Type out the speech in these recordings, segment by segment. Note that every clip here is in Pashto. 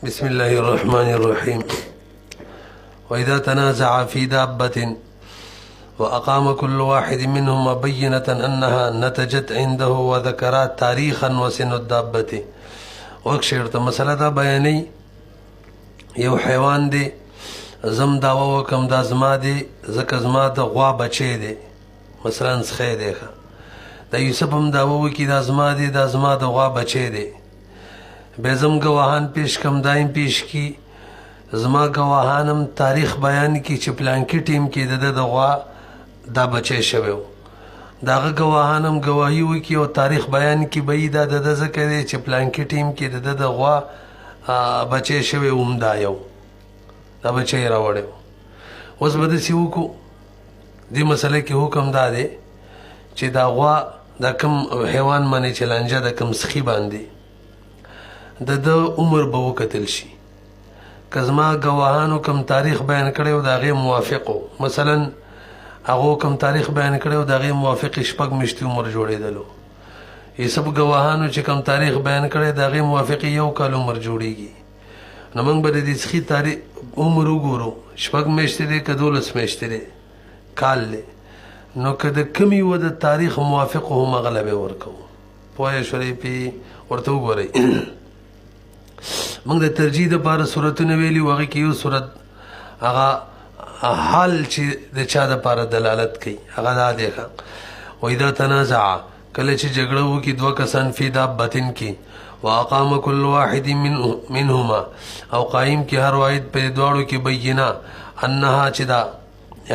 بسم الله الرحمن الرحيم. وإذا تنازع في دابة وأقام كل واحد منهما بينة أنها نتجت عنده وذكر تاريخا وسن الدابة. وأكشرت مسألة بياني یو حیوان دی زم داوا وکم دا زما دی زکه زما د غوا بچی دی مثلا سخی دی دا یوسف هم داوا وکي دا زما دی دا زما د غوا بچی دی به زم گواهان پیش کم دایم پیش کی زما گواهانم تاریخ بیان کی چې پلانکی ټیم کې د غوا دا بچی شوی داغه گواهانم گواهی وکي او تاریخ بیان کی به دا د ذکر دی چې پلانکی ټیم کې د غوا بچی شوی دا یو دا بچی راوړی اوس به داسې وکړو دې مسله کې حکم دا دی چې دا غوا دا کوم حیوان باندې چې لانجه د کوم سخي باندې د عمر به وکتل شي که زما ګواهانو کوم تاریخ بیان کړی و د هغې موافق و مثلا هغو کوم تاریخ بیان کړی و د هغې موافق شپږ میاشتې عمر جوړېدلو یوسف ګواهانو چې کوم تاریخ بیان کړی د هغې موافق یو کال عمر جوړیږي نو موږ به د دې سخي تاریخ عمر وګورو شپږ میاشتې دی که 12 میاشتې دی کال دی نو که د کوم یوه د تاریخ موافق هم هغه له به ورکوو پوه شولئ پې ورته وګورئ موږ د ترجیح دپاره صورتونه ویلي وو هغې کې یو صورت هغه حال چې د چا دپاره دلالت کوي هغه دا دی وإذا تنازع کله چې جګړه وکړي دوه کسان فی دابتن کې واقام كل واحد منهما او قائم کی هر واحد په دواړو کې بینه انها چې دا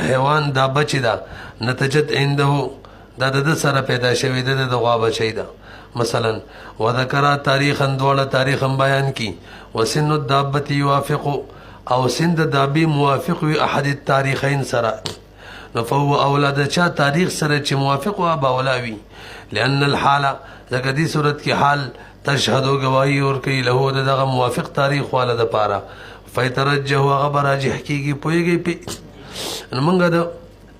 حیوان دا بچی دا نتجت عنده دا د سره پیدا شوی د غوا بچی دا مثلا وذکر تاریخا دوړه تاریخ بیان کی وسن الدابه يوافق او سن د دابه موافق وي احد التاریخین سره فهو اولاد چا تاریخ سره چې موافق او باولاوي لأن الحاله ځکه دې صورت کې حال تشهدو گواهی اور کوي له دغه موافق تاریخ والا د پاره فیترجح هغه راجح کیږي پوهیږي په موږ د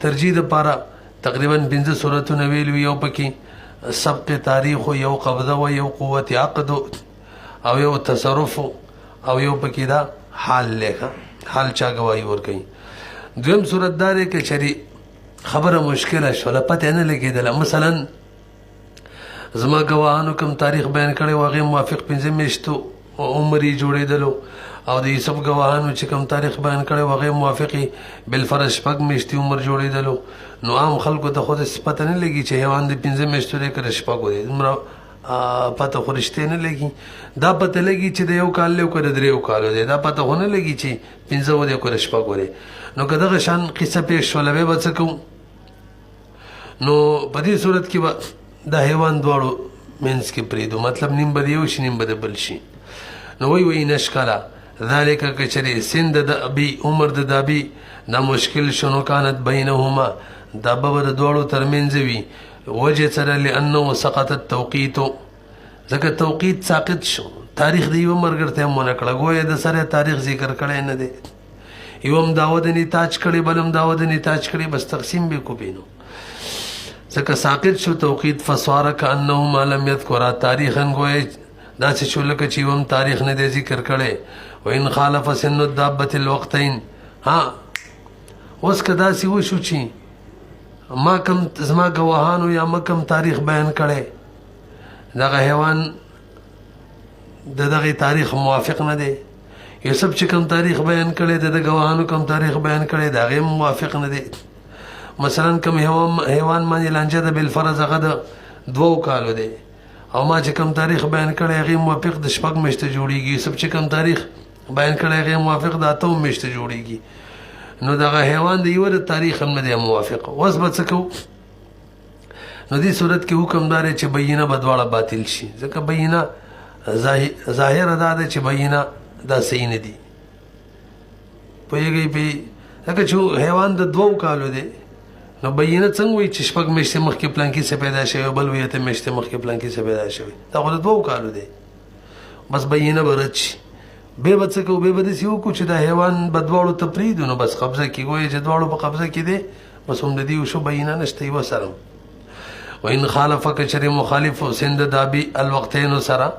ترجیح د پاره تقریبا 15 صورتونه ویلو یو پکې سبق تاریخ یو قبضه و یو قوت عقد او یو تصرف او یو پکې دا حال لیکه حال چا گواهی اور کوي دویم صورت دا دی که چری خبره مشکله شوله پته نه لګېدله مثلا زما ګواهانو کوم تاریخ بیان کړی و هغې موافق 15 میاشتو عمر یې جوړېدلو او د یوسف ګواهانو چې کوم تاریخ بیان کړی و هغې موافق یې بالفرض 6 میاشتې عمر جوړېدلو نو عام خلکو ته خو داسې پته نه لګي چې حیوان د 15 میاشتو دی که د 6 دی دومره پته خو رښتې نه لګي دا پته لګي چې د یو کال دی او که د 3 کالو دی دا پته خو نه لګي چې 15 دی او که د 6 دی نو که دغه شان قصه پیښ شوله بیا به څه کوو نو په دې صورت کې به دا حیوان دواړو منځ کې پرېږدو مطلب نیم به د یو شي نیم به د بل شي نو وایي نشکله ذلکه که چېرې سن د دابي عمر د دابي دا مشکل شو نو کانت بینهما دابه به د دواړو ترمنځ وي وجه سره لأنه سقط التوقیت ځکه توقیت ساقط شو تاریخ د یوه ملګرتیا هم ونه کړه ګویا د سره تاریخ ذکر کړی نه دی یو هم دعوه د نتاج کړی بل هم دعوه د نتاج کړی بس تقسیم به کو بینو ځکه ساقط شو توقید فصار کانه ما لم یذکر تاریخا گویا داسې شو لکه چې هم تاریخ نه دی ذکر کړی وان خالف سن الدابه الوقتین ها اوس که داسې وشو چې ما کم زما ګواهانو یا ما کم تاریخ بیان کړی دغه حیوان د دغه تاریخ موافق نه دی یوسف چې کوم تاریخ بیان کړی د ګواهانو کوم تاریخ بیان کړی د هغې موافق نه دی مثلا کوم حیوان باندې لانجه ده بالفرض هغه د 2 کالو دی او ما چې کوم تاریخ بیان کړی هغې موافق د 6 میاشتې جوړیږي یوسف چې کوم تاریخ بیان کړی هغې موافق د 8 میاشتې جوړیږي نو دغه حیوان د یوه د تاریخ هم نه دی موافق اوس به څه کوو نو دې صورت کې حکم دا دی چې بینه به دواړه باطل شي ځکه بینه ظاهره دا ده چې بینه دا صحیح نه دي پوهېږئ پې ځکه چې حیوان د 2 کالو دی نو بینه څنګه وایي چې 6 میاشتې مخکې پلانکي څه پیدا شوی بل وایي 8 میاشتې مخکې پلانکي څه پیدا شوی دا خو د 2 کالو دی بس بینه به رد شي بیا به څه کوو بیا به داسې وکړو چې دا حیوان به دواړو ته پرېږدو نو بس قبضه کې ګویا چې دواړو په قبضه کې دی بس هم د دې وشو بینه نشته یوه سره وان خالف کچری مخالف سند دابی الوقتین سرا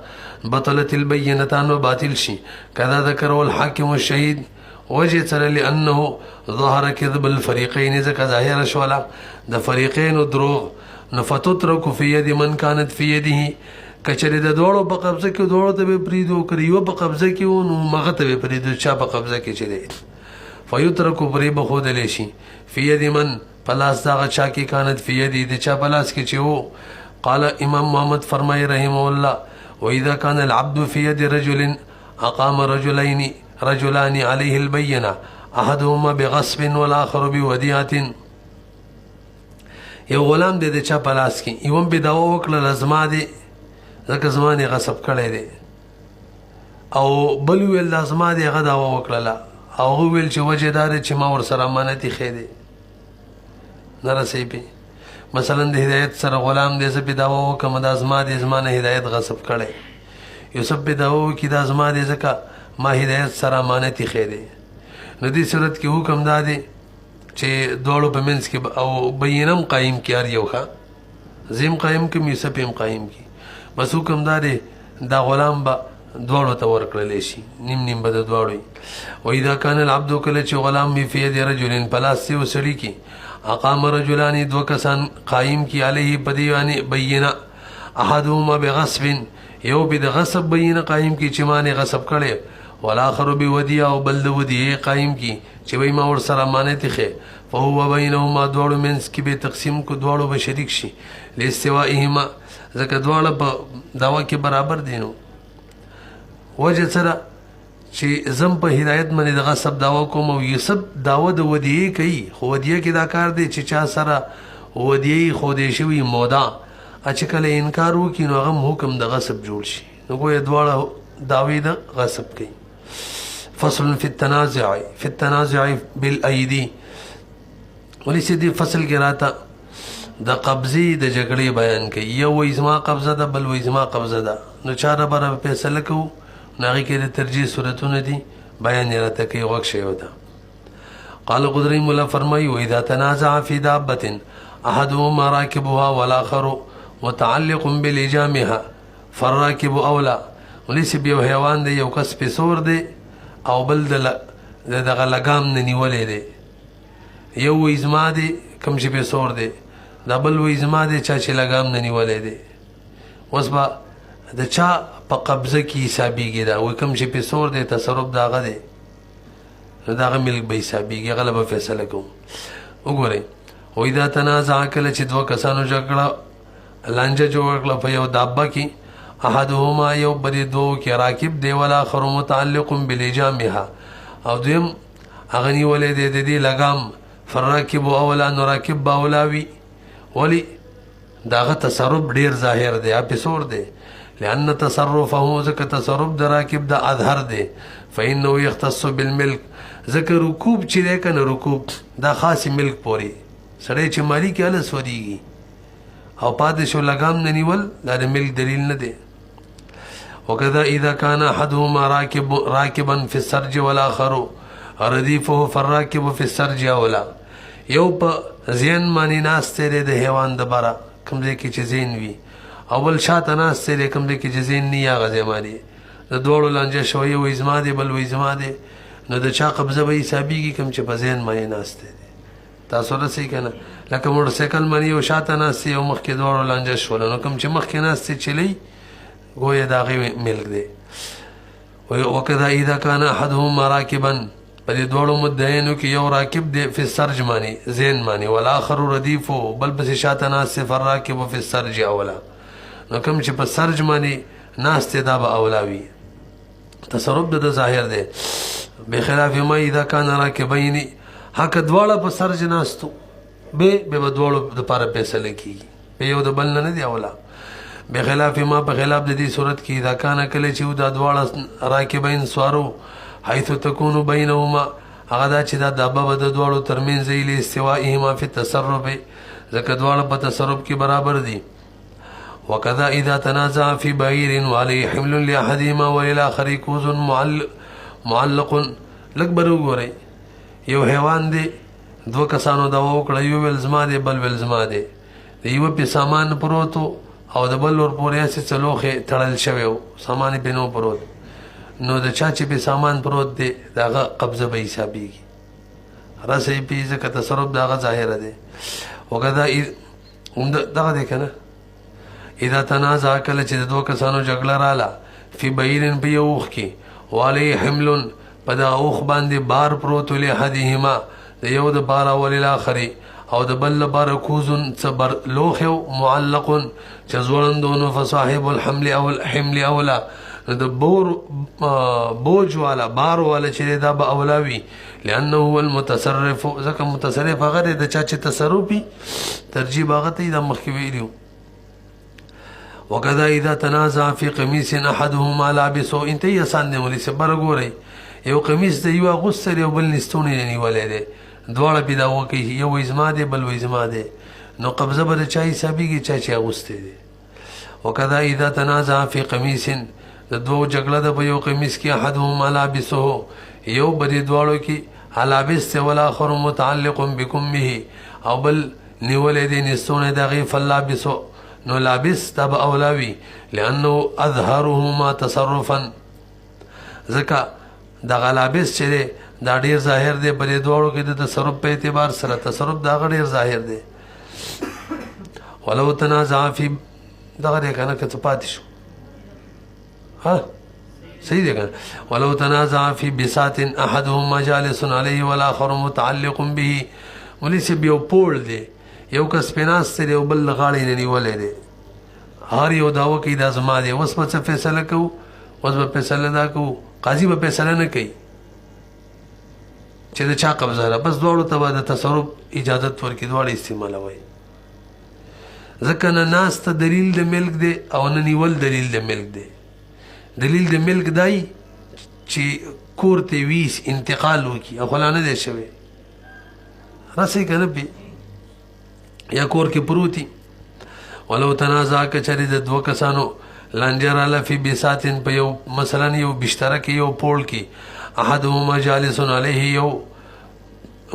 بطلت البینتان و باطل شي کذا ذکر الحاکم الشهید وجه سره لانه ظهر كذب الفريقين ذکر ظاهر شولا د فریقین دروغ نفتترک فی ید من كانت فی یده کچری د دوړو په قبضه کې دوړو ته پریدو کړیو په قبضه کې نو مغه ته پریدو چا په قبضه کې چي فیترک پری بخود لشي فی ید من پلاس دا چا کې كانت فی یدی د چا پلاس کې چې وو قال امام محمد فرمای رحمه الله واذا كان العبد في يد رجل اقام رجلان عليه البينه احدهما بغصب والاخر بوديعه یو غلام د چا پلاس کې یوم به داوا وکړه لازمه دي ځکه زمانه غصب کړي دي او بل ویل لازمه دي غدا وکړه او ویل چې وجدار چې ما ور سره امانتي خېده نرسې به مثلا د هدایت سره غلام دې زه په داوا وکم د ازما دې زمانه هدایت غصب کړي یوسف په داوا کې د ازما دې ځکه ما هدایت سره امانتي خېده نو دې صورت کې حکم دادي چې دوړو په منځ کې او بینم قائم کیار یو ښا زم قائم کې یوسف هم قائم کی بس حکم دادي دا غلام با دوړو ته ورکړل شي نیم نیم بد دوړوي و اذا كان العبد کله چې غلام می فی يد رجل پلاس سی وسړي کی اقام رجلان دو کسان قائم کی علیه بدیوانی بینه احدهما بغصب یو بد غصب بینه قائم کی چې معنی غصب کړي والاخر بودیع او بل ودیع قائم کی چې وای ما ور سره امانت خې فهو بینهما دوړو منس کی به تقسیم کو دوړو به شریک شي لاستوائهما ځکه دوړو په داوا کې برابر دینو وجه سره چې زم په هدایت باندې د غصب داوا کوم او یوسف داوا د ودیع کوي خو ودیع کې دا کار دی چې چا سره ودیع خو دې شوی مودا چې کله انکار وکړي نو هغه حکم د غصب جوړ شي نو ګویا دواړه داوی د غصب کوي فصل فی التنازع بالايدي ولې دې فصل کې راته د قبضې د جګړې بیان کوي یو ازما قبضه ده بل ازما قبضه ده نو چاره بر فیصله کوو ناغي کې د ترجیح صورتونه دي بیان راته کوي وخت شی ودا قال قدری مولا فرمایي و اذا تنازع فی دابه احدهما راكبها والاخر متعلق بلجامها فالراكب اولى وليس بيو حیوان دی یو کس په سور دی او بل دغه لګام نه نیولې دی یو ازما دی کم چې په سور دی دا بل ازما دی چا چې لګام نه نیولې دی اوس با د چا په قبضه کې حسابيږي دا و کوم چې په سور دی تصرف داغه دی نو داغه ملک به حسابيږي غلبه فیصله کوم وګورئ و اذا تنازع کله چې دوه کسانو جګړه لانجه جوړ کړه په یو دابه کې احدهما یو بری دو کې راکب دی ولا اخر متعلق بلجامها او دویم اغنی ولې د دې لګام فراکب اولا نو راکب باولاوی ولی داغه تصرف ډیر ظاهر دی په سور دی لأن تصرفه ذکر تصرف دراکب دا اظهر دی فإنه يختص بالملك ذکر رکوب چې دی کنه رکوب دا خاص ملک پوری سړی چې مالی کې الس ودیږي او پاتې شو لګام نه نیول دا د ملک دلیل نه دی وکذا اذا كان احدهما راكبا في السرج والاخر رديفه فالراكب في السرج اولا یو په زین معنی ناسته د حیوان د بارا کوم ځای کې چې زین وي اول شاته ناسته د کوم ځای کې چې زین نه یا غځه معنی د دوړو لانجه شوی و ازما دی بل و ازما دی نو د چا قبضه به حسابيږي کوم چې په زین معنی ناسته تاسو را سې کنه لکه موټر سایکل معنی او شاته ناسته او مخ کې دوړو لانجه شول نو کوم چې مخ کې ناسته چلی گویا داغه ملک دی وکذا اذا كان احدهما راكبا بل دوړو مدینو کې یو راکب دی په سرج معنی زین معنی والاخر ردیف بل بس شاته ناس فر راکب په سرج اولا نو کوم چې په سرج معنی ناس ته دا به اولاوی تصرف د ظاهر دی بخلاف ما اذا كان راکبین حق دواړه په سرج ناستو به دوړو د پاره فیصله کیږي په یو د بل نه دی اولا بخلاف ما په خلاف د دې صورت کې اذا كان کله چې دا دواړه راکبین سوارو حيث تكون بينهما هغه چې دا دابه د دوړو ترمنځ ایله استوائهما فی التصرف ځکه دواړه په تصرف کې برابر دي وکذا اذا تنازع في بعير وعليه حمل لاحدهما وللاخر كوز معلق لکبر وګورئ یو حیوان دی دو کسانو دا وکړه یو ول زما دی بل ول زما دی د یوه پې سامان پروت او د بل ور پورې هسې څه لوښې تړل شوی و سامان یې پې نو پروت نو د چا چې پې سامان پروت دی د هغه قبضه به حسابېږي رسه یې پې ځکه تصرف د هغه ظاهره دی وکدا دغه دی که نه اذا تنازع کله چې د دوه کسانو جګړه راله فی بعیرن په یو اوښ کې وعلیه حمل په دغه اوښ باندې بار پروت و لحدهما د یو د پاره وللآخرې او د بل لپاره کوزن څه لوښی معلق چې ځوړند نو فصاحب الحمل او الحمل اولا د بوج والا بار والا چې دا به اولا وي لانه هو المتصرف ځکه متصرف هغه دی د چا چې تصرف وي ترجیح هغه ته دا مخکې ویلي وکذا اذا تنازع فی قمیص احدهما لابسه انتهی آسان دی مولي صاحب بره ګورئ یو قمیص د یو اغوستی دی او بل نستونی یې نیولی دی دواړه پې دا وکوي یو وایي زما دی بل وایي زما دی نو قبضه به د چا حسابېږي چا چې اغوستی دی وکذا اذا تنازع فی قمیص د دوو جګړه ده په یو قمیص کې احدهما لابسه یو به دې دواړو کې لابس دی والآخر متعلق بکمه او بل نیولی دی نستونی د هغې فلابسه نو لابس دا به اولاوي لانه اظهرهما تصرفا ځکه دغه لابس چې دی دا ډېر ظاهر دی په دې دواړو کې د تصرف په اعتبار سره تصرف د هغه ډېر ظاهر دی ولو تنازع فی دغه دی که نه که څه پاتې شو ها صحیح دی که نه ولو تنازع فی بساط احدهما جالس علیه والآخر متعلق به مولي صاحب یو پوړ دی یو کس پې ناستی دی او بل له غاړې نه نیولی دی هر یو دعوه کوي دا زما دی اوس به څه فیصله کوو اوس به فیصله دا کوو قاضي به فیصله نه کوي چې د چا قبضه ده بس دواړو ته به د تصرف اجازت ورکړي دواړه استعمالوئ ځکه نه ناسته دلیل د ملک دی او نه نیول دلیل د ملک دی دلیل د ملک دی چې کور ته ویس انتقال وکړي او خو لا نه دی شوی رسئ که نه پې یا کور کې پروتي ولو تنازع که چرې د دوه کسانو لانجه راله فی بساطن په یو مثلا یو بشتره کې یو پوړ کې احدهما جالس علیه یو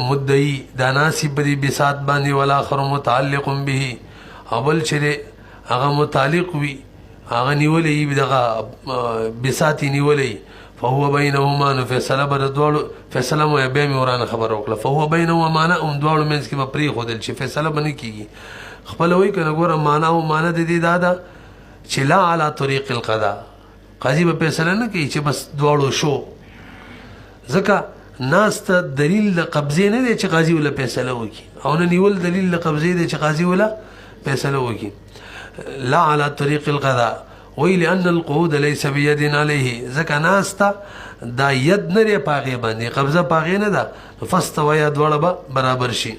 مدعي دا ناسي په دې بساط باندې والآخر متعلق به او بل چې هغه متعلق وي هغه نیولی وي دغه بساط یې نیولی فهو بینهما نو فیصله به د دواړو فیصله مو بیا مې ورانه خبره وکړه فهو بینهما معنی هم دواړو منځ کې به پرېښودل چې فیصله به نه کېږي خپله وایي که نه ګوره معنا او معنی د دې دا ده چې لا علی طریق القضا قاضي به فیصله نه کوي چې بس دواړو شو ځکه ناسته دلیل د قبضې نه دی چې قاضي وله فیصله وکړي او نه نیول دلیل د قبضې دی چې قاضي وله فیصله وکړي لا علی طریق القضا وی لأن القعود لیس بید علیه ځکه ناسته دا ید نه دی په هغې باندې قبضه په هغې نه ده فاستویا دواړه به برابر شي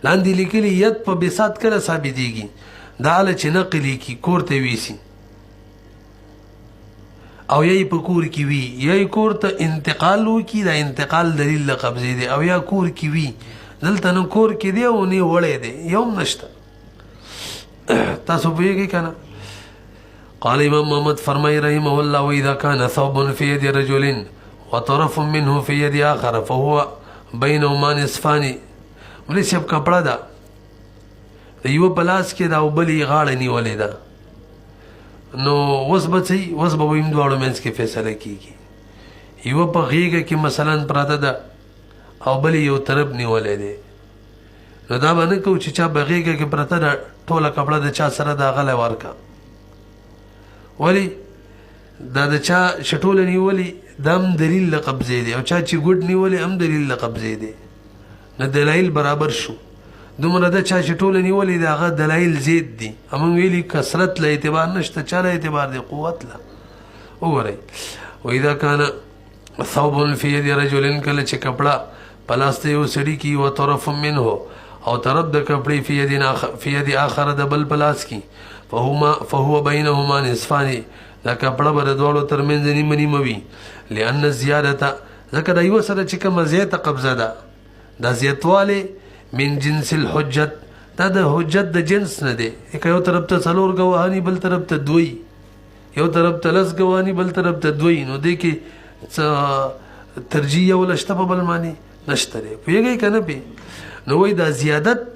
لاندې لیکلي ید په بساط کله ثابتېږي دا هله چې نقل یې کي کور ته ویسي او یا په کور کې وي یا کور ته انتقال وکړي دا انتقال دلیل د قبضې دی او یا کور کې وي دلته نه کور کې دی او نه وړی دی یو هم نشته تاسو پوهېږئ که نه قال امام محمد فرمای رحمه الله واذا كان ثوب في يد رجل وطرف منه في يد آخر فهو بينهما نصفان مولي صاحب کپړه ده د یوه په لاس کې ده او بلې غاړه نیولې ده نو اوس به څه اوس به ویم دواړو منځ کې فیصله کېږي یوه په غېږه کې مثلا پراته ده او بلې یو طرف نیولی دی نو دا به نه کوو چې چا په غېږه کې پرته ده ټوله کپړه د چا سره ده هغه لی ورکه ولی دا د چا شټوله نیولی دا هم دلیل د قبضې دی او چا چې ګوډ نیولی هم دلیل د قبضې دی نه دلایل برابر شو دومره د چا چې ټوله نیولی د هغه دلایل زیات دي همون ویلي کثرت له اعتبار نشته چا له اعتبار دی قوت له وګورئ واذا کان ثوب فی ید رجل کله چې کپړه په لاس ته یو سړي کي و طرف منه او طرف د کپړې فی ید آخر د بل په لاس کې فهو بینهما نصفان دا کپړه به د دواړو تر منځ نیمه نیمه وي لأن زیادته ځکه د یوه سره چې کومه زیاته قبضه ده دا زیاتوالی من جنس الحجت دا د حجت د جنس نه دی که یو طرف ته څلور ګواهاني بل طرف ته دوی یو طرف ته لس ګواهاني بل طرف ته دوی نو دی کې څه ترجیح یو لشته په بل باندې نشته دی پوهېږئ که نه پې نو وایي دا زیادت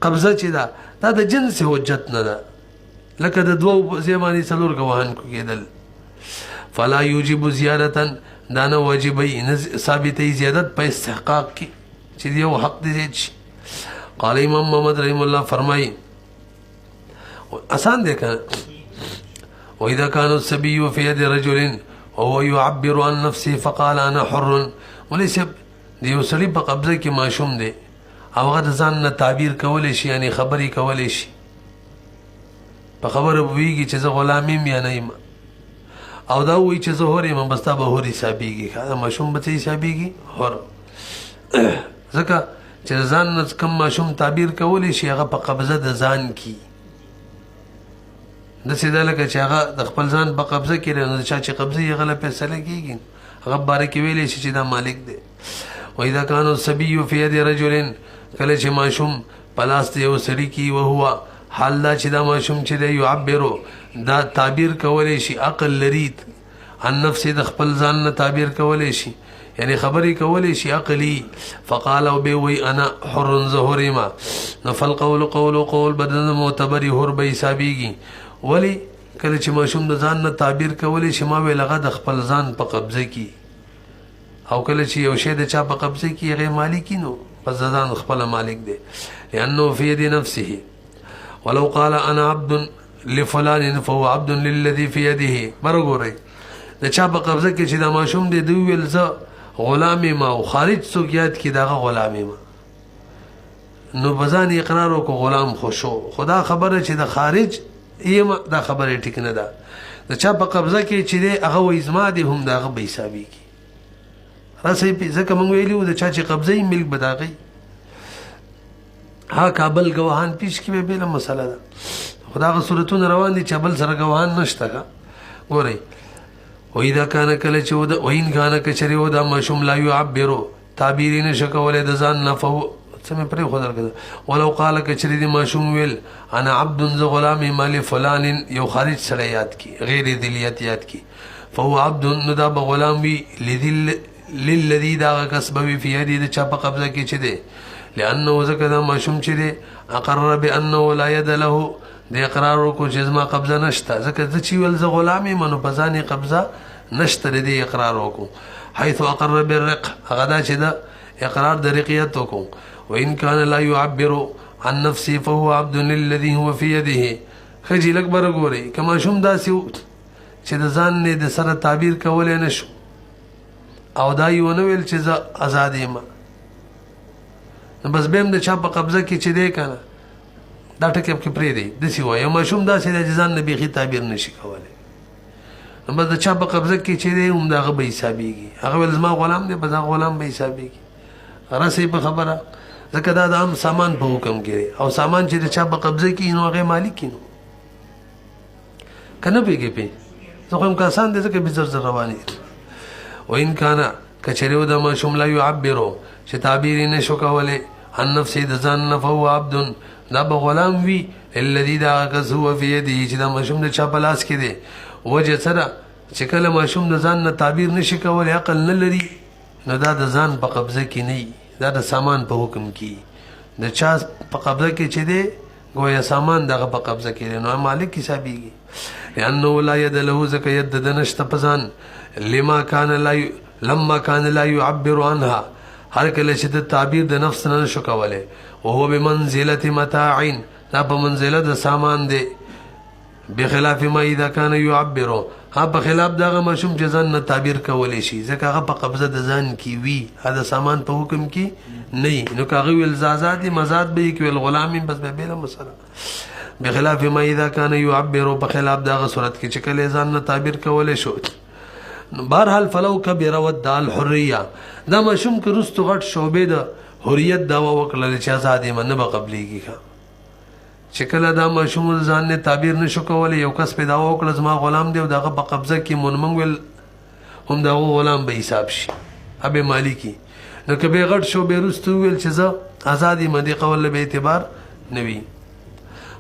قبضه چې دا د جنس حجت نه ده لکه د دوو زماني څلور ګواهان کو کېدل فلا یوجب زیادتا دا نه واجبي نه ثابتې زیادت په استحقاق کې چې یو حق دې شي قال امام محمد رحم الله فرمایي آسان دی کنه واذا كان الصبي في يد رجل وهو يعبر عن نفسه فقال انا حر وليس دی یو سړي په قبضه کې ماشوم دی او هغه ځان نه تعبیر کولی شي یعنی خبرې کولی شي په خبره پوهېږي چې زه غلام یم یا نه یم او دا وایي چې زه حر یم بس تا به حر حسابېږي دا ماشوم به څه حسابېږي حر ځکه چې ځان نه کم ماشوم تعبیر کولی شي هغه په قبضه د ځان کې داسې ده لکه چې هغه د خپل ځان په قبضه کې لري نو د چا چې قبضه یې هغه له فیصله کېږي هغه باره کې ویلی شي چې دا مالک دی واذا كان الصبي في يد رجل کله چې ماشوم په لاس د یو سړي کې وهو حال دا چې دا ماشوم چې دی یعبرو دا تعبیر کولی شي عقل لري عن نفس د خپل ځان نه تعبیر کولی شي یعنی خبرې کولی شي عقلي فقال او به وی انا حر ظهر ما نو فالقول قول بدن معتبر حر به حسابېږي ولی کله چې ماشوم د ځان نه تعبیر کولی شي ما ویل هغه د خپل ځان په قبضه کې او کله چې یو شی د چا په قبضه کې هغه مالک نو پس ځان خپل مالک دی لانه في يد نفسه ولو قال انا عبد لفلان فهو عبد للذي في يده برګوري د چا په قبضه کې چې دا ماشوم دی دوی ویل زه غلام ما او خارج څوک یاد کې دغه غلام ما نو بزان اقرار وکړو غلام خوشو خدا خبره چې د خارج یم دا خبره ټیک نه ده د چا په قبضه کې چې دی هغه وایي زما دی هم دغه به حسابېږي راسئ ځکه موږ ویلي وو د چا چې قبضه یې ملک به د هغې ها کابل ګواهان پیش کې به بېله مسله ده خو دا هغه صورتونه روان دي چې بل سره ګواهان نشته ګورئ واذا كان کله چې وده وین کانه کچری ودا ماشوم لا يعبرو تعبیر نه شکولې د ځان نه فو سمې پرې خدای کړه ولو قال کچری د ماشوم ویل انا عبد ذو غلام مال فلان یو خارج سره یاد کی غیر ذلیت یاد کی فهو عبد ندا غلام وی لذل للذي دا کسب وی فی یدی د چا په قبضه کې چي دي لانه ذکر ماشوم چي دي اقرر بانه لا يد له د اقرار کو چې زما قبضه نشته ځکه د چې ول ز غلامي منو پزاني قبضه نشته د اقرار وکړو حيث اقر بالرق هغه دا چې د اقرار د رقیت وکړو وان كان لا يعبر عن نفسه فهو عبد للذي هو في يده خجل اکبر ګوري کما شوم داسې چې د ځان نه د سره تعبیر کولای نشو او دا یو نو ویل چې ز آزاد یم بس بهم د چا په قبضه کې چې دی کنه دا ټکی په پرې دی د سی وای ماشوم دا سې د ځان نه بيخي تعبیر نشي کولای نو بس د چا په قبضه کې چې دی هم دا به حسابيږي هغه ول زما غلام دی بس غلام به حسابيږي راسي په خبره ځکه دا د عام سامان په حکم کې او سامان چې د چا په قبضه کې نو هغه مالک نو کنه پیږي په زه کوم کسان دي ځکه به زر رواني وان کان کچریو د ماشوم لا يعبرو چې تعبیر نشو کولای عن نفسه د ځان نه فهو عبد دا به غلام وی الذي دا کس هو في يده چې دا ماشوم د چا په لاس کې دی وجه سره چې کله ماشوم د ځان نه تعبیر نشي کولای عقل نه لري نو دا د ځان په قبضه کې نه دا د سامان په حکم کې د چا په قبضه کې چې دی گویا سامان دغه په قبضه کې نو مالک حسابيږي لانه لا يد له زکه يد د نشته پزان لما كان لا يعبر عنها هر کله چې د تعبیر د نفس نه شو کوله او هو بمنزله متاع دا په منزله د سامان دی بخلاف ما اذا كان يعبر ها په خلاف دغه مشوم چې ځان نه تعبیر کولی شي ځکه هغه په قبضه د ځان کې وی دا سامان په حکم کې نه نو کاغه ول زازات مزاد به کې ول غلام بس به بلا مسله بخلاف ما اذا كان يعبر په خلاف دغه صورت کې چې کله ځان نه تعبیر کولی شو بهرحال فلو کبیر ودع الحريه دا مشوم کې رستو غټ شوبې د حریت داوا وکړل چې آزادې منه به قبليږي چې کله دا مشوم ځان نه تعبیر نشو کولای یو کس پیدا وکړ زما غلام دی او دغه په قبضه کې مونږ ول هم دا غلام به حساب شي ابي مالکی نو کبه غټ شوبې رستو ویل چې زه آزادې مدي قول به اعتبار نوي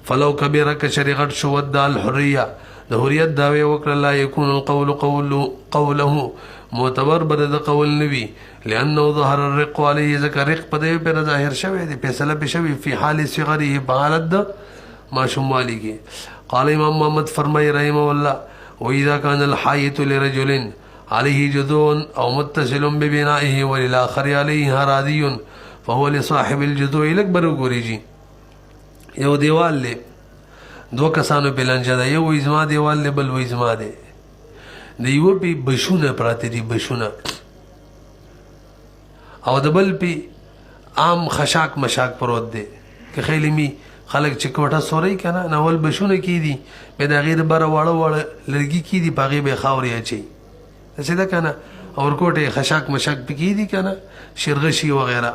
فلو کبیر کشریغت شو ودع الحريه د حریت داوی وکړه لا یکون القول قوله معتبر بد د قول نوي لانه ظهر الرق عليه ذکر رق په دې پر ظاهر شوی دی فیصله به شوی په حال صغره په حالت د ماشوموالی کې قال امام محمد فرمای رحمه الله واذا كان الحائط لرجل عليه جذوع او متصل ببنائه وللاخر عليه هرادي فهو لصاحب الجذوع الاكبر ګوريږي یو دیوال له دو کسانو بلنجه ده یو ازما دیوال له بل و ازما ده د یو په بشونه پراته دي بشونه او د بل په عام خشاک مشاک پروت دي که خیلمی خلک چې کوټه سوري کنه ناول بشونه کی دي په د غیر بر واړه واړه لرګي کی دي پاغي به خاوري اچي څه ده کنه اور کوټه خشاک مشاک پکی دي کنه شرغشي وغیرہ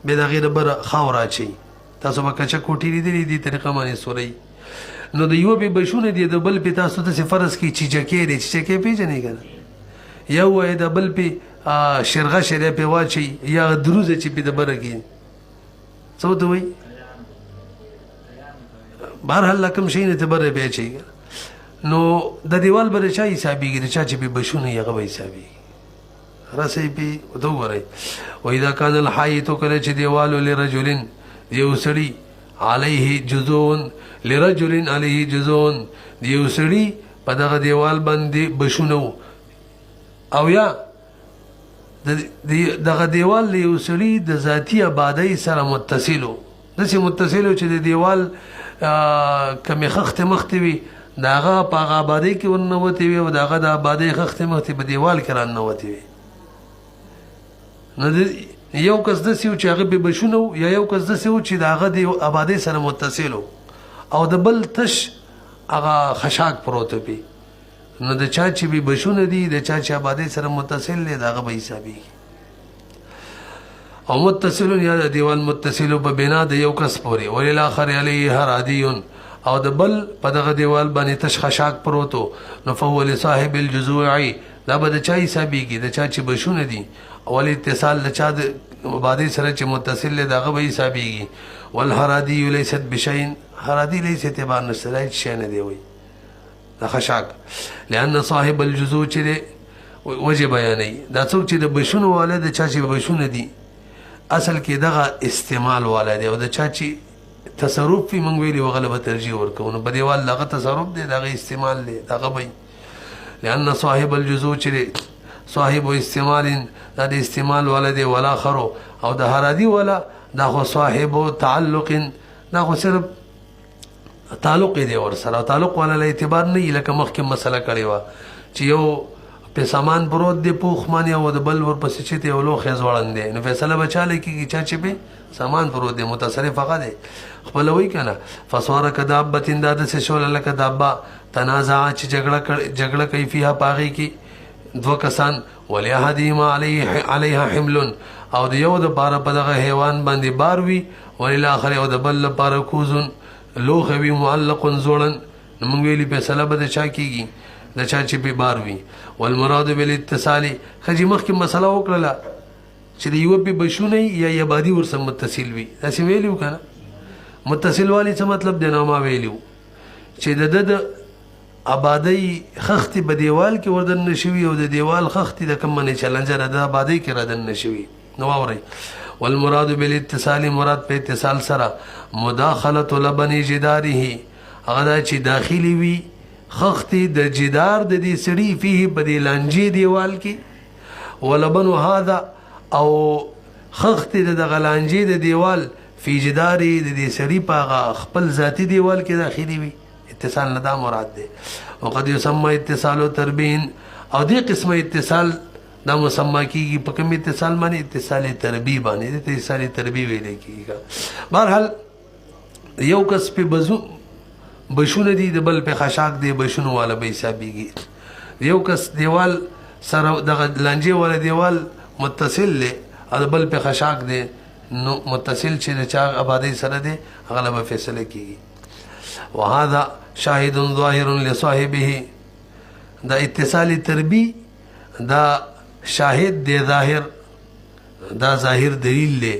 به د غیر بر خاور اچي تاسو به کچا کوټی لري دي طریقه باندې سوري نو د یو به بشونه دي د بل په تاسو ته فرض کی چې جکې دي چې کې پیژنې کنه یو وای د بل په شرغه شری په واچي یا دروزه چې په د برګي څه دوی بهرحال لکم شي نه ته بره به چي نو د دیوال بر چا حسابيږي چې په بشونه یې غوي حسابي راسي په دوه و اذا كان الحائط کله چې دیوال لرجل یو سړي عليه جذون لرجل عليه جذون یو سړي په دغه دیوال باندې بشونو او یا دغه دیوال له یو سړي د ذاتی آبادی سره متصلو دسې متصلو چې د دیوال کمی خخت مختي وي داغه په آبادی کې ورنوتی وي او داغه د آبادی خخت مختي په دیوال کې رانوتی وي نو یو کس د سیو چې هغه به بشونو یا یو کس د سیو چې داغه د آبادی سره متصلو او د بل تش هغه خشاک پروت وي نو د چا چې به بشونه دي د چا چې آبادی سره متصل دی داغه به حسابي او متصل یا د دیوال متصل په بنا د یو کس پوري وللاخر علیه هرادی او د بل په دغه دیوال باندې تش خشاک پروتو نو فهو لصاحب الجذوع دا به د چا حسابيږي د چا چې بشونه دي اول اتصال د چا د آبادی سره چې متصل دغه به حسابيږي والهرادی ليست بشيء هرادی ليس اعتبار نشته شي نه دی وي د خشاک لأن صاحب الجذوع چې وجه بیانې دا څوک چې د بشونه والے د چا چې بشونه دي اصل کې دغه استعمال والے دی او د چا چې تصرف په منګ ویلي وغلبه ترجیح ورکو نو په دیوال دغه تصرف دی دغه استعمال دی دغه وي لأن صاحب الجذوع چې صاحب استعمال دا د استعمال ولدي ولا خرو او د هرادي ولا دا خو صاحب تعلق دا خو صرف تعلق دی ور سره تعلق ولا اعتبار نه لکه مخکې مسله کړی و چې یو په سامان پروت دی پوخ مانی او د بل ور پسې چې ته ولو خیز وړاندې نو فیصله بچاله کیږي چې په سامان پروت دی متصرف هغه دی خپل وی کنه فسوار کدابه انداد سے شول لک دابا تنازع چې جګړه کوي فيها پاغي کی دو کسان وليهديما عليها حمل او د یو د پاره په دغه حیوان باندې بار وی وللاخر او د بل لپاره کوزن لوخوي معلق زولن موږ ویلي په سلا بده چا کیږي د چا چې په بار وی والمراد بالاتصال خجی مخکې مسله وکړه چې یو په بشونه یا یبادي ورسره متصل وي دا څه ویلو کنه متصل والی څه مطلب دی نو ما ویلو چې د آبادی خختی په دیوال کې وردن نشوي او د دیوال خختی د کم نه چلنجر د آبادی کې ردن نشوي نو اوري والمراد بالاتصال مراد په اتصال سره مداخله لبن جداره هغه چې داخلي وي خختی د جدار د دې سړي فيه په دی لانجی دیوال کې ولبن هذا او خختی د غلانجی د دیوال فی جداري د دې سړي په خپل ذاتی دیوال کې داخلي وي اتصال نه دا مراد دی وقد يسمى اتصال تربين او دې قسمه اتصال دا مسمى کیږي په کوم اتصال باندې اتصال تربی باندې د اتصال تربی ویل کیږي بهرحال یو کس په بشونه دي د بل په خشاک دی بشونه والا به حسابيږي یو کس دیوال سره د لنجه والا دیوال متصل له د بل په خشاک دی نو متصل چې د چا آبادی سره دی هغه به فیصله کیږي وهذا شاهد ظاهر لصاحبه دا اتصال تربی دا شاهد دی ظاهر دا ظاهر دلیل دی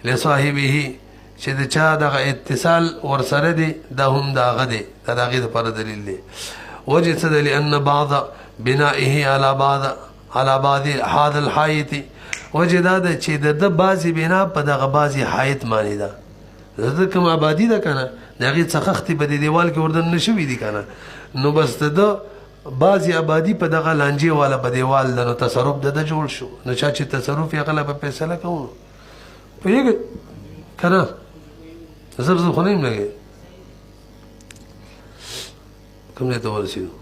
لصاحبه چې د چا دغه اتصال ورسره دی دا هم دا غدي دا دغه لپاره دلیل دی وجه څه دی لأن بعض بنائه على بعض علی بعض هذا الحائط وجه دا ده چې د بعضې بنا په دغه بعضې حایط معنی ده د کوم آبادي ده که نه د هغې څه خښتې په دې دیوال کې وردن نه شوي دي که نه نو بس د ده بعضې آبادي په دغه لانجې والا په دیوال ده نو تصرف د ده جوړ شو نو چا چې تصرف یې هغه له به فیصله کوو پوهېږئ که نه زر خو نه یم لګی کوم ځای ته ورسېدو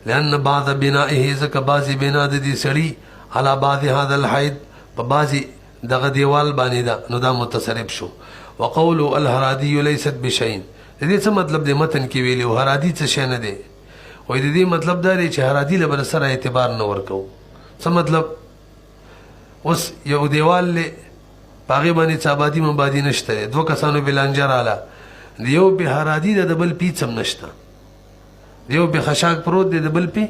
لأن بعض بنائه ځکه بعضې بنا د دې سړي علی بعض هذا الحیط په بعضې دغه دیوال باندې ده نو دا متصرف شو وقول الهرادي ليست بشيء د دې څه مطلب دی متن کې ویلي و هرادي څه شی نه دی وایي د دې مطلب دا دی چې هرادي له بل سره اعتبار نه ورکوو څه مطلب اوس یو دیوال دی په هغې باندې څه آبادي مبادي نشته دی دوه کسانو پې لانجه راله د یو پې هرادي ده د بل پیڅ هم نشته د یو پې خشاک پروت دی د بل پې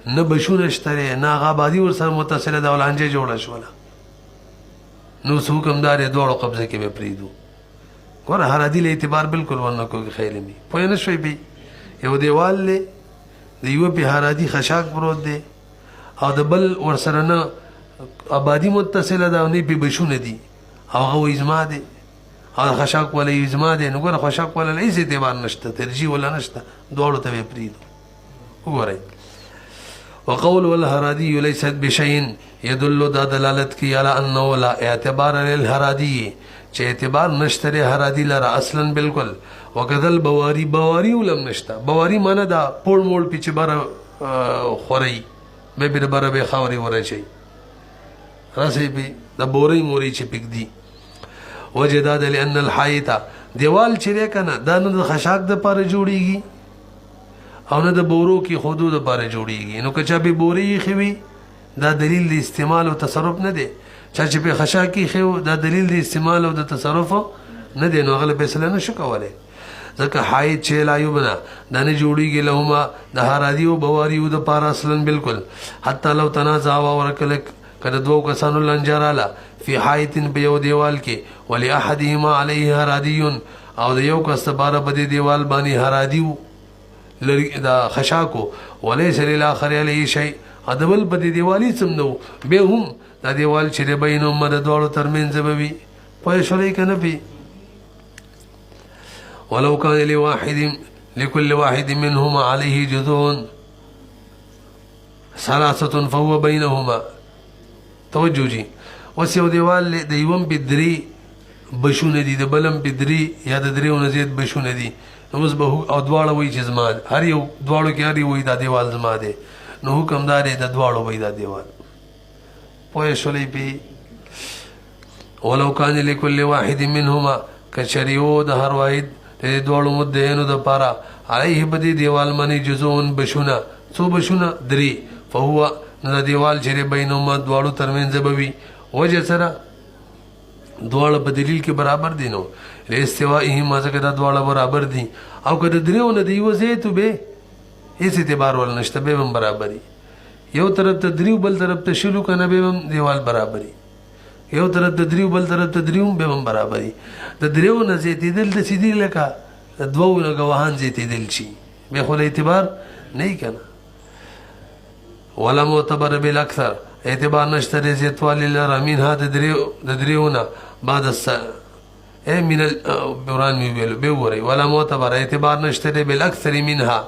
نه بشونه شته دی نه هغه آبادي ورسره متصله ده او لانجه جوړه شوله نو اوس حکم دار یې دواړو قبضه کې به پرېږدو ګوره هرادي له اعتبار بالکل ورنه کوږ خیال مې پوه نه شوی پې یو دیوال دی د یوه پې هرادي خشاک پروت دی او د بل ورسره نه آبادي متصله ده او نه پې بشونه دي او هغه وایي زما دی او خشاک والا یې زما دی نو ګوره خشاک والا له هېڅ اعتبار نشته ترجیح ولا نشته دواړو ته به یې پرېږدو وګورئ وقول الهرادي ليست بشيء يدل دا دلالت کی على انه لا اعتبار للهرادي چې اعتبار نشته هرادي لره اصلا بالکل وکذل بواری بواری ولم نشته بواری معنی دا پوړ موړ پیچ بر خوري به بیر بر به خوري ورچي راسي بي دا بوري موري چې پک دي وجداد لان الحائط دیوال چې کنه دا نه خشاک د پر جوړيږي او نه د بورو کې خودو د پاره جوړیږي نو که چا به بوري خوي دا دلیل د استعمال او تصرف نه دی چا چې په خشا کې خو دا دلیل د استعمال او د تصرف نه دی نو غل فیصله نشو کولای ځکه حایت چې لا یوبنا دا نه جوړیږي لهما د هرادي او بواري او د پاره اصلا بالکل حتی لو تنازع ورکل کله دوه کسانو لنجراله فی حایت بیو دیوال کې ولی احدهما علیه هرادی او د یو کس بار بده دیوال باندې هرادی دا خشاکو وليس للآخر علیه شیء ادبل بدی دیوالی سم نو به هم دا دیوال چې بینهم مد دوړو ترمنځ به وي پوه شولې کنه پی ولو كان لكل واحد منهما عليه جذور ثلاثه فهو بينهما توجه جی وسیو دیوال د یوم بدری بشونه دي د بلم بدری یا د دریو نزيد بشونه دي اوس به او دواړه وای چې زما هر یو دواړو کې هر یو وای دا دیوال زما دی نو حکم دار د دواړو وای دا دیوال پوه شولې پی ولو كان لكل واحد منهما کشریو د هر واحد د دواړو مدینو د پاره علیه بدی دیوال منی جزون بشونه څو بشونه دري فهو نو دیوال چې بینهما دواړو ترمنځ بوي وجه سره دواړه په دلیل کې برابر دي نو استوائه ما ځکه دا دواړه برابر دي او که د دریو نه دی وځي ته به هیڅ اعتبار ول نشته به هم برابري یو طرف ته دریو بل طرف ته شلو کنه به هم دیوال برابري یو طرف ته دریو بل طرف ته دریو به هم برابري د دریو نه زیاتې دل د سیدی لکه دوو نه غواهان زیاتې دل شي به خو اعتبار نه کنه ولا معتبر بالاكثر اعتبار نشته زیاتوال لرامین ها د دریونه بعد اے من البران ویلو به وری ولا معتبر اعتبار نشته بالاكثر منها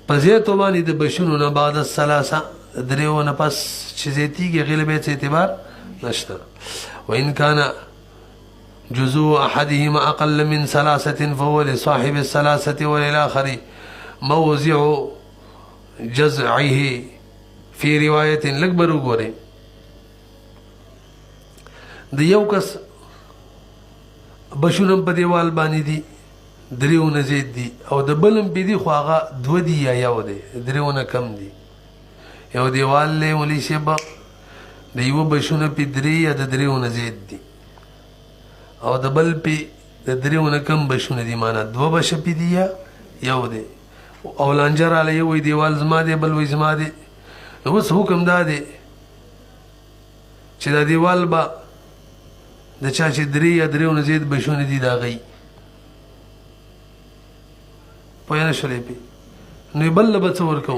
پزیتو باندې د بشونو نه بعد الثلاثه دریونه پس چې زیاتیږي غلبه اعتبار نشته وان كان جزء احدهما اقل من ثلاثه فهو لصاحب الثلاثه وللاخر موضع جزعه في روايه لکبر وګورئ د یو کس بشونم په دیوال باندې دي دریو نه زیات دي او د بلم په دي خو هغه دو دي یا یو دي دریو نه کم دي یو دیوال له ولي شبا د یو بشونه په درې یا د دریو نه زیات دي او د بل په د دریو نه کم بشونه دي معنا دو بش په دي یا یو دي او لانجر علی یو دیوال زما دي بل وې زما دي نو څه حکم دا دي چې دا دیوال با د چا چې درې یا دریو نه زیات بشونه دي دا غي پوه نه شولې پی نو بل به څه ورکو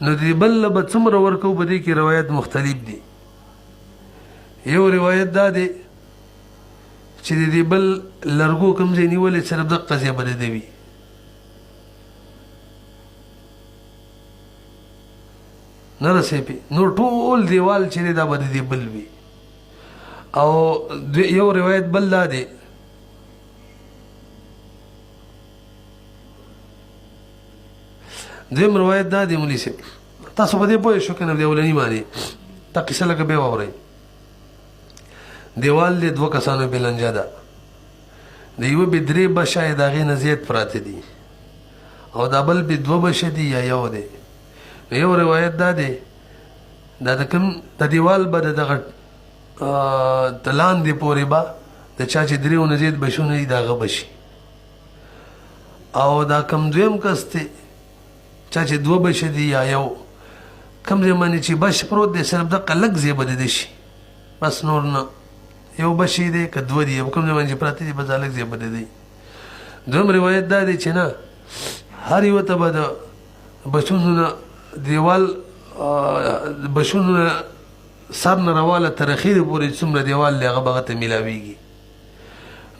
نو دی بل به څومره ورکو په دې کې روایت مختلف دي. یو روایت دا دی چې د دې بل لرګو کوم ځای نیولې صرف دقه ځای به د ده وي. نه رسې پې نور ټول دیوال چې دی دا به د دې بل وي. او یو روایت بل دا دی دویم روایت دا دی مولي صاحب تاسو په دې پوه شو که نه د اولني باندې دا قصه لکه بیا واورئ. دیوال دی 2 کسانو پې لنجه ده د یوه پې 3 بشه یې د هغې نه زیات پراته دي او دا بل پې 2 بشه دي یا یو دی. یو روایت دا دی دا د کوم د دیوال به د دغه د لاندې پورې به د چا چې 3 نه زیات بشونه دي د هغه بشي او دا کم دویم کس دی چا چې 2 بشه دي یا یو کم ځای باندې چې بش پروت دی صرف دقه لږ ځای به د ده شي بس نور نه یو بشي دی که 2 دي او کوم ځای باندې چې پراته دي بس دا لږ ځای به د دی. دویم روایت دا دی چې نه هر یوه ته به د بشونو نه دیوال بشونو نه سر نه راواله تر اخرې پورې څومره دیوال دی هغه به هغه ته میلاویږي.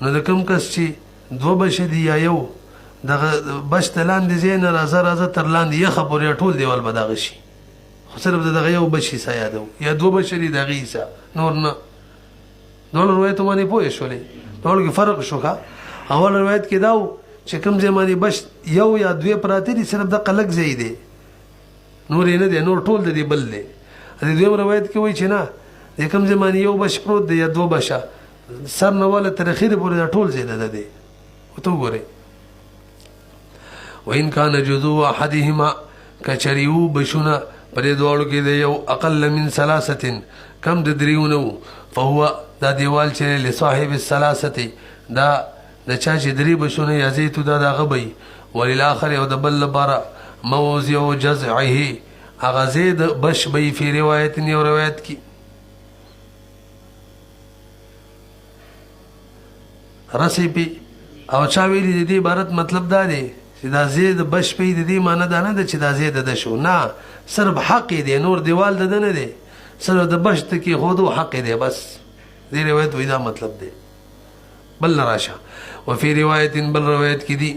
نو د کوم کس چې 2 بشه دي یا یو دغه بش ته لاندې ځای نه راځه تر لاندې یخه پورې ټول دیوال به دغه شي خو صرف د دغه یو بش حصه یادو یا 2 بشه دي د هغې حصه نور نه. دواړو روایتو باندې پوه شولې دواړو کې فرق شو ښه. اول روایت کې دا و چې کوم ځای باندې بش یو یا 2 پراته دي صرف دقه لږ ځای دی نور یې نه دی نور ټول د دې بل دی. د دویم روایت کې وایي چې نه د کوم ځای باندې یو بش پروت دی یا 2 بشه سر نه واله تر اخرې پورې دا ټول ځای د ده دی. ورته وګورئ وإن كان جزو احدهما کچریو بشونه په دې دواړو کې د یو اقل من 3 کم د 3 نه فهو دا دیوال چې لصاحب الثلاثه دا د چا چې 3 بشونه یا زیتو دا دغه بی وللآخر او د بل لپاره موضع جزعه هغه زید بش بی فی روایت یو روایت کې رسی پی او چا ویلي د دې عبارت مطلب دا دی چې دا زید بش پی د دې معنی دا نه ده چې دا زید د شو نه صرف حق دی نور دیوال د نه دی صرف د بش ته کې خودو حق دی بس دې روایت وې دا مطلب دی. بل راشه وفي روایت بل روایت کې دی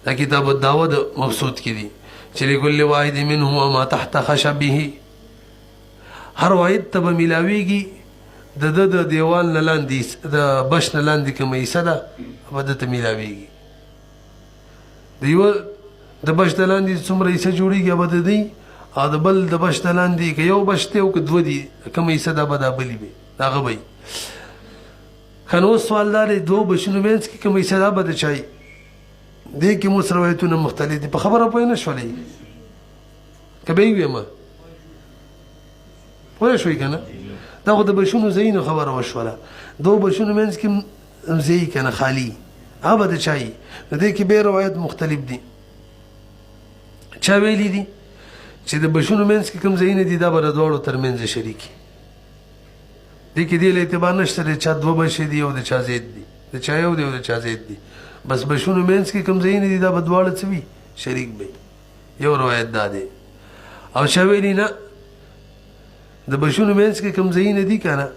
دا کتاب الدعوه مبسوط کې دی چې لكل واحد منهما ما تحت خشبه هر واحد ته به میلاویږي د دیوال نه لاندې د بش نه لاندې کومه حصه ده به ده ته میلاویږي د یوه د بش د لاندې څومره حصه جوړېږي به د دی او د بل د بش د لاندې که یو بش دی او که 2 دي کومه حصه ده به دا بلې وي د هغه به وي. که نو اوس سوال دا دی 2 بشونو منځ کې کومه حصه ده به د چا وي دې کې مو روایتونه مختلف دي په خبره پوه نه شولې که به یې ویم پوه شوئ که نه دا خو د بشونو ځایونو خبره وشوله 2 بشونو منځ کې ځای که نه خالي هغه به د چا وي نو دې کې بیا روایت مختلف دي. چا ویلي دي چې د بشونو منځ کې کوم ځایونه دي دا به د دواړو تر منځ شریکي دې کې دې له اعتبار نشته د چا 2 بشې دي او د چا زید دي د چا یو دی او د چا زید دي بس بشونو منځ کې کوم ځایونه دي دا به دواړه څه وي شریک وي. یو روایت دا دی. او چا ویلي نه د بشونو منځ کې کوم ځایونه دي که نه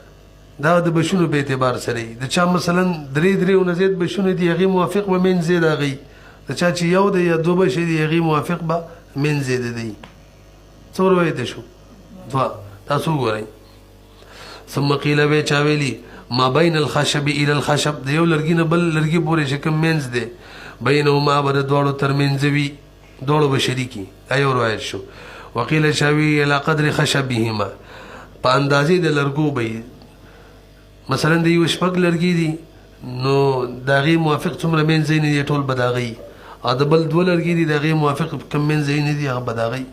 دا د بشونو په اعتبار سره د چا مثلا 3 نه زیات بشونه دي هغې موافق به منځ یې د هغې د چا چې یو دی یا 2 بشې دي هغې موافق به منځ یې د دی. څو روایت شو 2 تاسو وګورئ. ثم قیل به چا ویلي ما بین الخشب الى الخشب د یو لرګي نه بل لرګي پورې چې کوم منځ دی بینهما به د دواړو تر منځ وي دواړو به شریکي دا یو روایت شو. وقیل شاوي الى قدر خشبهما په اندازې د لرګو به مثلا د یو شپږ لرګي دي نو د هغې موافق څومره منځ یې نه دي ټول به د هغې او د بل 2 لرګي دي د هغې موافق کوم منځ یې نه دي هغه به د هغې.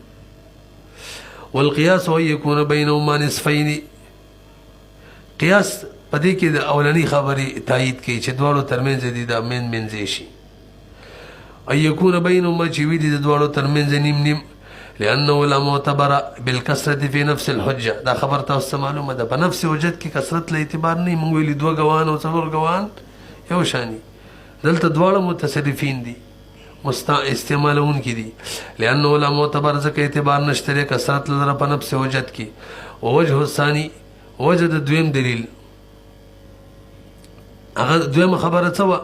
والقياس ان يكون بينهما نصفين قیاس په دې کې د اولنی خبرې تایید کوي چې دواړو ترمنځ دي دا منځ شي ان يكون بينهما چې وي دي د دواړو ترمنځ نیم لانه لا معتبر بالكثره في نفس الحجه دا خبر تاسو معلومه ده په نفس حجت کې کثرت له اعتبار نه موږ ویلي 2 غوان او 4 غوان یو شانی دلته دواړه متصرفین دي استعمالون کی دي لأنه لا معتبر ځکه اعتبار نشته لري کثرت لره په نفس وجد کې. ووجه الثاني وجه د دویم دلیل هغه دویمه خبره څه وه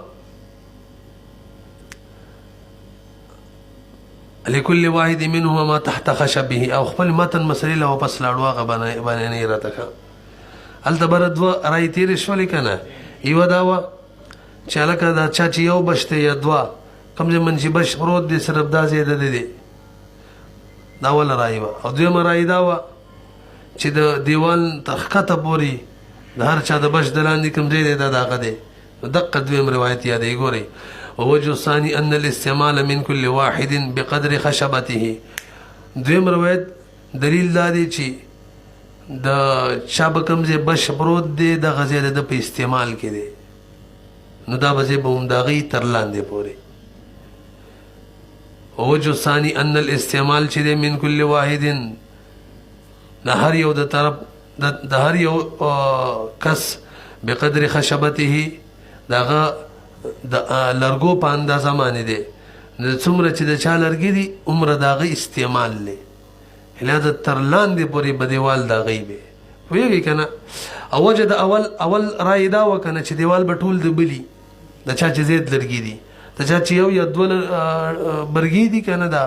لكل واحد منهما ما تحت خشبه او خپل متن مسلې له واپس لاړو هغه باندې نه راته ښه هلته بره دوه رایې تېرې شولې که نه یوه دا وه چې هلکه دا چا چې یو بش دی یا دوه کوم ځای من چې بش پروت دی صرف دا ځای د ده دی دا اوله رایې وه او دویمه رایې دا وه چې د دیوال تر ښکته پورې د هر چا د بش د لاندې کوم ځای دی دا د هغه دی نو دقه دویم روایت یادوي ګورئ ووجه الثاني أن الاستعمال من كل واحد بقدر خشبته دویم روایت دلیل دا دی چې د چا به کوم ځای بش پروت دی دغه ځای د په استعمال کې دی نو دا به ځای به هم د هغې تر لاندې پورې ووجه الثاني أن الاستعمال چې دی من كل واحد د هر یو د طرف د هر یو کس بقدر خشبته دغه د لرګو په اندازه باندې دی څومره چې د چا لرګي دي عمره د هغه استعمال دی هله د تر لاندې پورې به دیوال د هغې وي پوهېږئ که نه او وجه د اول رایې دا وه که نه چې دیوال به ټول د بلي د چا چې زیات لرګي دي د چا چې یو یا دوه برګي دي که نه دا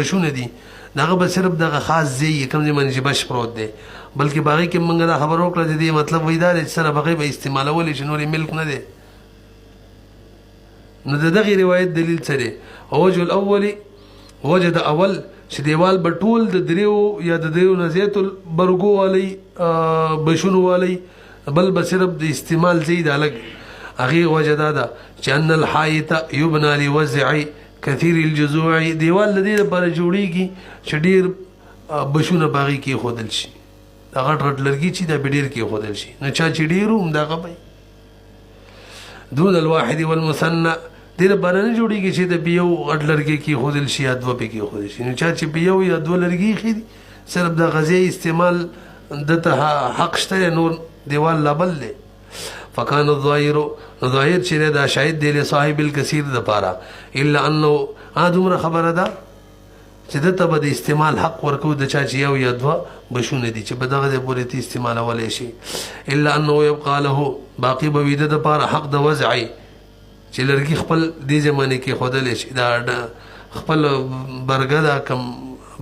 بشونه دي د هغه به صرف دغه خاص ځای یې کوم ځای باندې چې بش پروت دی بلکې په هغې کې موږ دا خبره وکړه د دې مطلب وایي دا دی چې سره به هغې به استعمالولی چې نور یې ملک نه دی نو د دغې روایت دلیل څه دی وجه الاول وجه د اول چې دیوال به ټول د دریو یا د دریو نه زیاتو برګو والی بشونو والی بل به صرف د استعمال ځای د هلک هغې وجه دا ده چې ان الحایط یبنى لوزع کثیر الجذوع دیوال د دې لپاره جوړیږي چې ډېر بشونه په هغې کېښودل شي دا غټ غټ لرګي چې دا به ډېر کېښودل شي نو چا چې ډېر هم دغه به دون الواحد والمثنى دې لپاره نه جوړېږي چې د په یو غټ لرګي کېښودل شي یا دوه پې کېښودل شي نو چا چې په یو یا دوه لرګي ایښي دي صرف د غذایي استعمال دته حق شته نور دیوال لا بل دی فکان الظاهر نو ظاهر چې دا شاهد دی لصاحب الکثیر دپاره الا انه دومره خبره ده چې دته به د استعمال حق ورکو د چا چې یو یا دوه بشونه دي چې په دغه ځای پورې ته استعمالولی شي الا انه یبقى له باقي به وي د دپاره حق د وضعی چې لرګي خپل دې ځای باندې کېښودلی شي دا خپل برګه ده کم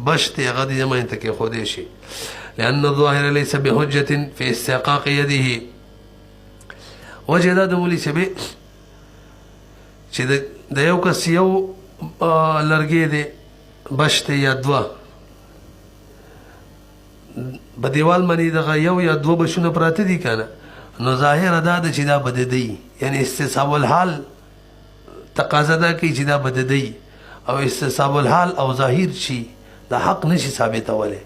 بش دی هغه دې ځای باندې ته کېښودی شي لأن الظاهر ليس بحجة في استحقاق يده وجه دا د مولي صاحبې چې د یو کس یو لرګی دی بش دی یا دوه په دیوال باندې دغه یو یا دوه بشونه پراته دي که نه نو ظاهره دا ده چې دا به د دی یعنې استصحاب الحال تقاضا دا کوي چې دا به د دی او استصحاب الحال او ظاهر شي دا حق نشي ثابتولی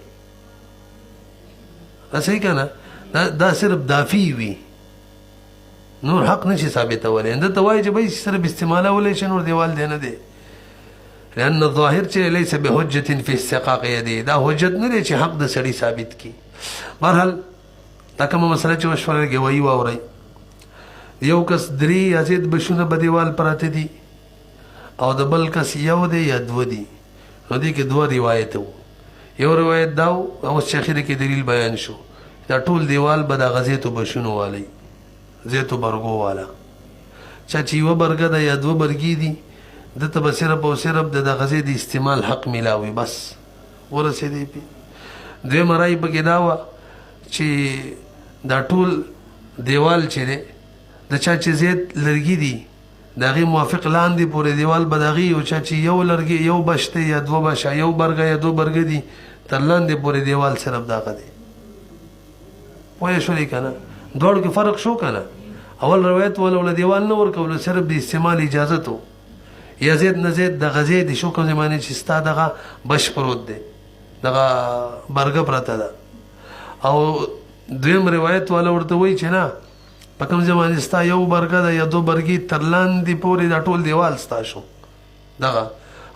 دا صحیح که نه دا صرف دافي وي نور حق نشي ثابتولی دته وایي چې بھائی صرف استعمالولی شي نور دیوال دی نه دی لأن الظاهر چې ليس بحجة في استحقاق يده دا حجت نه دی چې حق د سړي ثابت کی بهرحال دا کومه مسله چې وشوه لږ وایي واورئ یو کس درې یا زیات بشونه به دیوال پراته دي او د بل کس یو دی یا دوه دي نو دې کې دوه روایت وو یو روایت دا و اوس چې اخره کې دلیل بیان شو دا ټول دیوال به دغه زیتو بشونو والی زیتو برګو والا چا چې یوه برګه ده یا دوه برګې دي دته به صرف او صرف د دغه ځای د استعمال حق میلاوي بس ورسېدی پې دویمه رایې پکې دا وه چې دا ټول دیوال چې دی د چا چې زیات لرګي دي د هغې موافق لاندې پورې دیوال به د هغې یو چا چې یو لرګي یو بش دی یا دوه بشه یو برګه یا دوه برګه دي تر لاندې پورې دیوال صرف دغه دی پوه شولې که نه دواړو کې فرق شو که نه اول روایت ولوله دیوال نه ورکولو صرف د استعمال اجازت و یا زید نه زید دغه ځای د شو کوم ځای باندې چې ستا دغه بش پروت دی دغه برګه پرته ده او دویم روایت والا ورته وایي چې نه په کوم ځای باندې ستا یو برګه ده یا دو برګې تر لاندې پورې دا ټول دیوال ستا شو دغه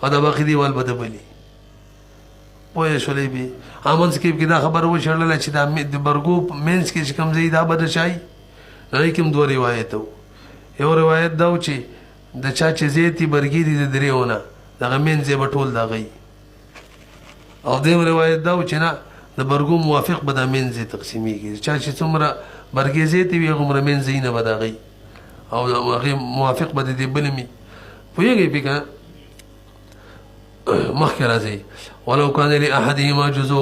او د باقي دیوال به د بلي پوه شولې بې منځ کې دا خبره وشړله چې دا د برګو منځ کې چې کوم ځای دا به د چای هغې کې هم دوه روایت و یو روایت دا و چې د چا چې زیاتې برګې دي د دریو نه دغه منځ به ټول دغه او دیم روایت دا و چې نه د برګو موافق به دا منځ تقسیمیږي چا چې څومره برګې زیاتې وي هغومره منځ یې نه به دغه او هغې موافق به د دې بل وي پوهېږئ پې که مخکې راځئ ولو کان لاحدهما جزء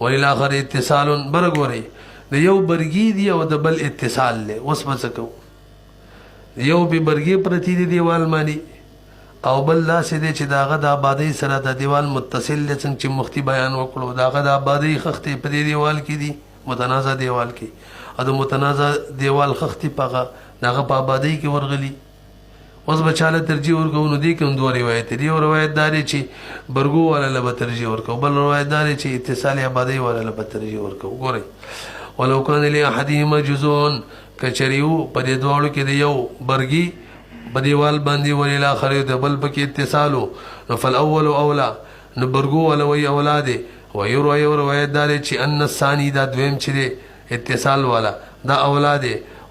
وللآخر اتصال بره ګورئ د یو برګي دي او د بل اتصال دی اوس به څه کوو یو پې برګې پرتې دي دیوال باندې او بل داسې دی چې د هغه د آبادۍ سره د دیوال متصل دی څنګه چې مخکې بیان وکړو د هغه د آبادۍ خښتې په دې دیوال کې دي متنازع دیوال کې او د متنازع دیوال خښتې په هغه د هغه په آبادۍ کې ورغلي اوس به چاله ترجیح ورکوو نو دې کې هم دوه روایت دي یو روایت دا دی چې برګو والا له به ترجیح ورکوو بل روایت دا دی چې اتصال آبادۍ والا له به ترجیح ورکوو ګورئ ولو کان لاحدهما جزء کچریو په دې دواړو کې د یو برګي په دیوال باندې وللآخر د بل پکې اتصالو نو فالاول اولا نو برګو والا وی اولاد ویرو یو روایت دا دی چې ان الثاني دا دویم چې دی اتصال والا دا اولاد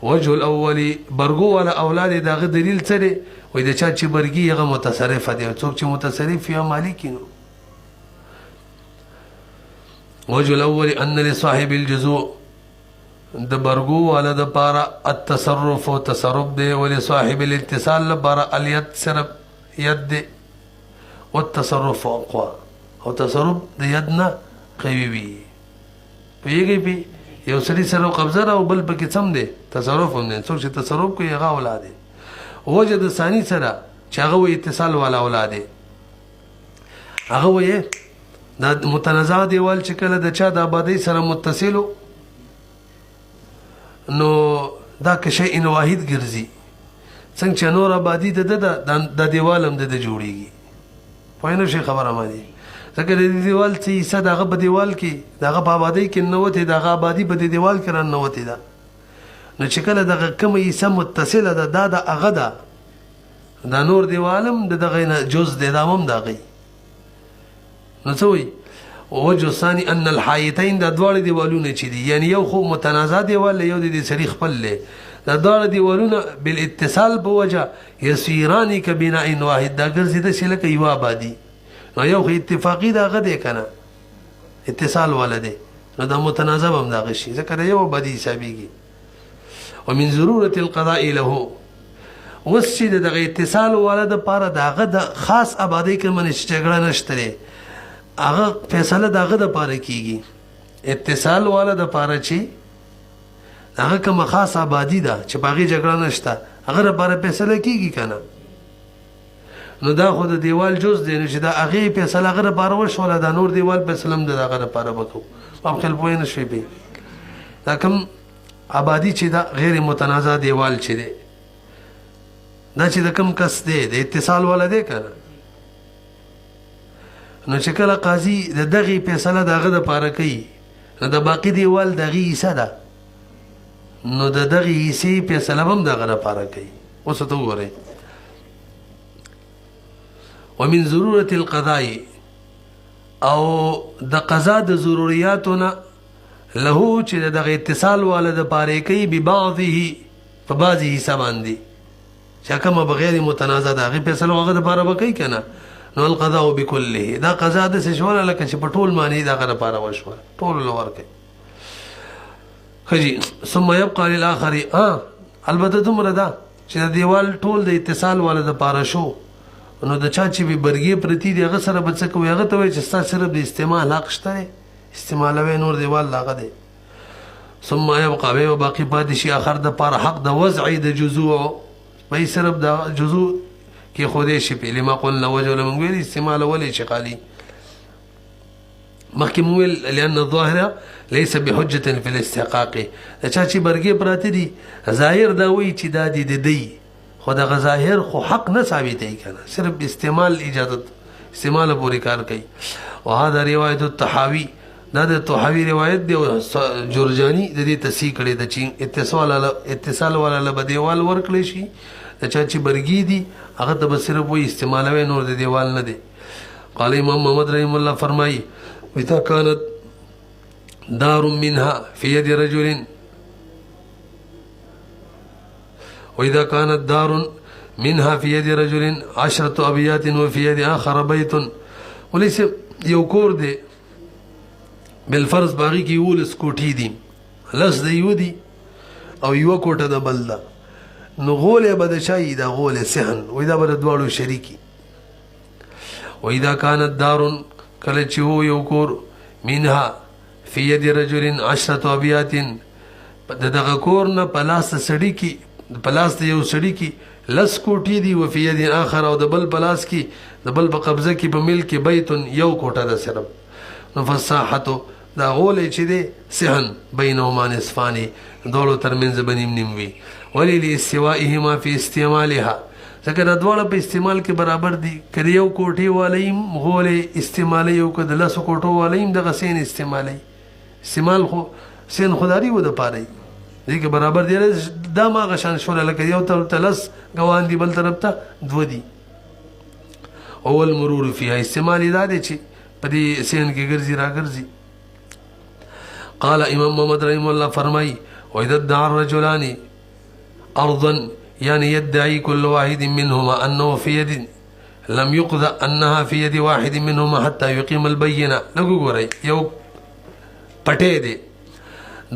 وجه الاولی برګو والا اولاد دغه دلیل څه دی وای د چا چې برګي هغه متصرف دی څوک چې متصرف یا مالک نو وجه الاول ان لصاحب الجزء د برګو والا د پاره التصرف او تصرف دی ولې صاحب الاتصال لپاره الید صرف ید دی والتصرف اقوى او تصرف د ید نه قوي وي پیږي پی یو سړي سره قبضه را او بل پکې سم دی تصرف هم دی څوک چې تصرف کوي هغه اولاد دی وجه د ثاني سره چې هغه اتصال والا اولاد دی هغه وایي دا متنازع دیوال چې کله د چا د آبادۍ سره متصلو نو دا که شیء واحد ګرځي څنګه چې نور آبادي د دیوال هم د جوړیږي پوه نه شي خبره مانی ځکه د دیوال چې حصه دغه په دیوال کې دغه په آبادۍ کې ننوتې دغه آبادي په دیوال کې راننوتې ده نو چې کله دغه کومه حصه متصله ده دا د هغه ده دا نور دیوال هم د دغه نه جز دی دا هم د هغې نو څه وایي وجه الثاني ان الحایتین دا دواړه دیوالونه چې دي یعنی یو خو متنازع دیوال یو د دې سړي خپل دی دا دواړه دیوالونه بالاتصال په وجه یسیران کبناء واحد دا ګرځي داسې لکه یوه آبادي نو یو خو اتفاقي د هغه دی که نه اتصال والا دی نو دا متنازع به هم د هغه شي ځکه د یو آبادي حسابېږي ومن ضرورت القضاء له اوس چې د دغه اتصال والا دپاره د هغه د خاص آبادۍ کې منې چې جګړه نشته دی هغه فیصله د هغه دپاره کېږي اتصال والا دپاره چې هغه کومه خاص آبادي ده چې په هغې جګړه نشته هغه دپاره فیصله کېږي که نه نو دا خو د دیوال جز دی نو چې دا هغې فیصله هغه دپاره وشوله دا نور دیوال فیصله هم د هغه دپاره به کوو په خپل پوه نه شوې پې دا کوم آبادي چې دا غیر متنازع دیوال چې دی دا چې د کوم کس دی د اتصال والا دی که نه نو چې کله قاضي د دغې فیصله د هغه دپاره کوي نو د باقي دیوال د هغې حصه ده نو د دغې حصې فیصله به هم د هغه دپاره کوي اوس ته وګورئ ومن ضرورت القضاء او د قضا د ضروریاتو نه له چې دغه اتصال والا دپاره کوي ببعضه په بعضې حصه باندې چې کومه بغیر متنازع ده هغې فیصله هغه دپاره به کوي که نه نو القضاء بكله دا قضا داسې شوله لکه چې په ټول معنی د هغه دپاره وشوه ټولو له ورکوي ښه جي ثم یبقى للآخر البته دومره ده چې د دیوال ټول د اتصال والا دپاره شو نو د چا چې برګې پرتې دي هغه سره به څه کوي هغه ته وایي چې ستا صرف د استعمال حق شته دی استعمالوی نور دیوال د هغه دی ثم یبقى به باقي پاتې شي آخر دپاره حق د وضع د جزوع وایي صرف د جزوع کې خودی شي په لما قلنا وجه لمن ویل استعمال ولې چې خالي مخکې مو ویل لأن الظاهره ليس بحجة في الاستحقاق د چا چې برګې پراته دي ظاهر دا وایي چې دا دي د دی خو دغه ظاهر خو حق نه ثابتوي که نه صرف استعمال اجازت استعمال پورې کار کوي وهذا روایت الطحاوي دا د طحاوي روایت دی جرجاني د دې تصحیح کړی ده چې اتصال والا له به دیوال ورکړی شي د چا چې برګي دي هغه ته به صرف وایي استعمالوی نور د دیوال نه دی قال امام محمد رحم الله فرمایي اذا كانت دار منها في يد رجل واذا كانت دار منها في يد رجل 10 أبيات وفي يد آخر بيت وليس یو کور دی بالفرض باغی کی ولس کوټی دي لس د یو دي او یو کوټه د بل ده نو غولې به د شای د غولې سهن وې دا بل دواړو شریکی واذا كانت دار کله چې هو یو کور منها في يد رجل 10 أبيات دغه کور نه پلاس سړی کی پلاس د یو سړی کی لس کوټی دی او فی ید اخر او د بل پلاس کی د بل په قبضه کی په ملک بیت یو کوټه د صرف نو فصاحتو دا غولې چې دی سهن بینهما نصفانی دوړو ترمنځ بنیم نیم وی ولی لاستوائهما فی استعمالها ځکه دا دواړه په استعمال کې برابر دي کله یو کوټي والیم غولې استعمال یو کده لس کوټو والیم دغه سین استعمال خو سین خداري و د پاره دي کې برابر دی دا ما غشان شول لکه یو تلس غوان دی بل طرف ته دو دي اول مرور فيها استعمال دا دي چې په دې سین کې ګرځي را ګرځي قال امام محمد رحمه الله فرمای واذا ادعى الرجلان ارضا يعني يدعي كل واحد منهما انه في يد لم يقضى انها في يد واحد منهما حتى يقيم البينه لګو ګورئ یو پټې دی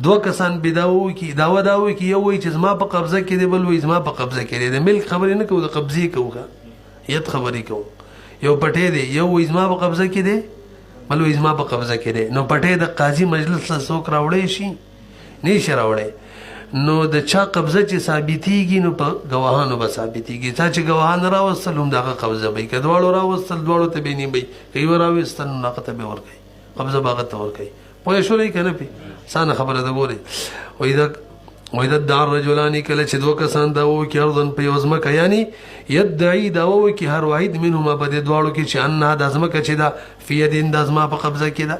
دو کسان بداوي کی داوي کی یو وای چې زما په قبضه کې دی بل وای زما په قبضه کې دی د ملک خبرې نه کوو د قبضې کوو ید خبرې کوو یو پټې دی یو وای زما په قبضه کې دی بل وای زما په قبضه کې دی نو پټې د قاضي مجلس له څوک راوړې شي نه شي راوړې نو د چا قبضه چې ثابتېږي نو په گواهانو به ثابتېږي چې گواهان راوستل هم دغه قبضه به که دواړو راوستل دواړو ته به نه وي که یو راوستل نو هغه ته به ورکوي قبضه به هغه ته ورکوي پوه شولئ که نه پې سانه خبره ده ګورئ وإذا ادعى الرجلان کله چې دوه کسان دعوه وکړي ارضا په یوه ځمکه یعنی یدعي دعوه وکړي هر واحد منهما په دې دواړو کې چې انها دا ځمکه چې ده فی یدین دا زما په قبضه کې ده